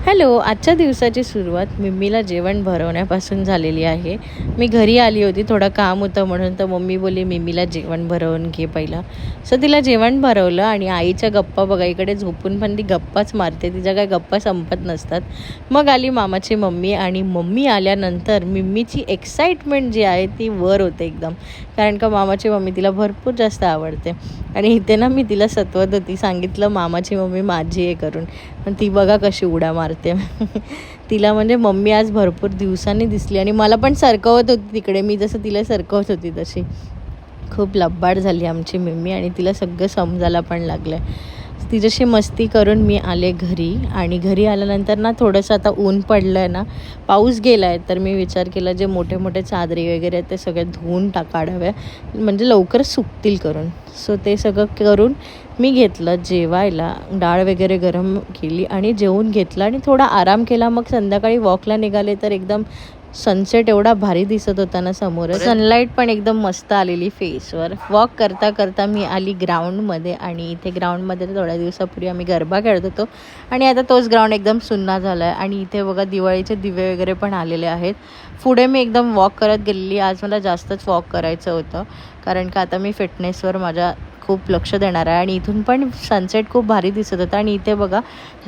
Hello, आजच्या दिवसाची सुरुवात मम्मीला जेवण भरवण्यापासून झालेली आहे. मी घरी आली होती, थोडं काम होतं म्हणून. तर मम्मी बोलली मम्मीला जेवण भरवून घे पहिला. सो तिला जेवण भरवलं आणि आईच्या गप्पा बघा, इकडे झोपून पण ती गप्पाच मारते, तिच्या काही गप्पा संपत नसतात. मग आली मामाची मम्मी आणि मम्मी आल्यानंतर मम्मीची एक्साइटमेंट जी आहे ती वर होते एकदम, कारण का मामाची मम्मी तिला भरपूर जास्त आवडते. आणि इथे ना मी तिला सतवत होती, सांगितलं मामाची मम्मी माझी आहे करून, पण ती बघा कशी उड्या मारते. तिला म्हणजे मम्मी आज भरपूर दिवसांनी दिसली आणि मला पण सरकवत होती तिकडे, मी जसं तिला सरकवत होती तशी. खूप लब्बाड झाली आमची मम्मी आणि तिला सगळं समजायला पण लागलं. तिच्याशी मस्ती करून मी आले घरी आणि घरी आल्यानंतर ना थोडंसं आता ऊन पडलं आहे ना, पाऊस गेला आहे, तर मी विचार केला जे मोठे मोठे चादरी वगैरे आहेत ते सगळे धुवून काढाव्या, म्हणजे लवकर सुकतील करून. सो ते सगळं करून मी घेतलं जेवायला, डाळ वगैरे गरम केली आणि जेवून घेतलं आणि थोडा आराम केला. मग संध्याकाळी वॉकला निघाले तर एकदम सनसेट एवढा भारी दिसत होता ना समोर, सनलाईट पण एकदम मस्त आलेली फेसवर. वॉक करता करता मी आली ग्राउंडमध्ये आणि इथे ग्राउंडमध्ये थोड्या दिवसापूर्वी आम्ही गरबा खेळत होतो आणि आता तोच ग्राउंड एकदम सुन्ना झाला आहे. आणि इथे बघा दिवाळीचे दिवे वगैरे पण आलेले आहेत. पुढे मी एकदम वॉक करत गेलेली. आज मला जास्तच वॉक करायचं होतं, कारण का आता मी फिटनेसवर माझ्या खूप लक्ष देणार आहे. आणि इथून पण सनसेट खूप भारी दिसत होता आणि इथे बघा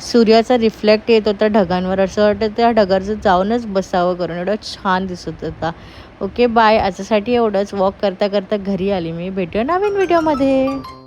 सूर्याचा रिफ्लेक्ट येत होता ढगांवर, असं वाटतं त्या ढगांचं जाऊनच बसावं करून, एवढं छान दिसत होता. ओके बाय, आजसाठी एवढंच. वॉक करता करता घरी आली मी. भेटूया नवीन व्हिडिओमध्ये.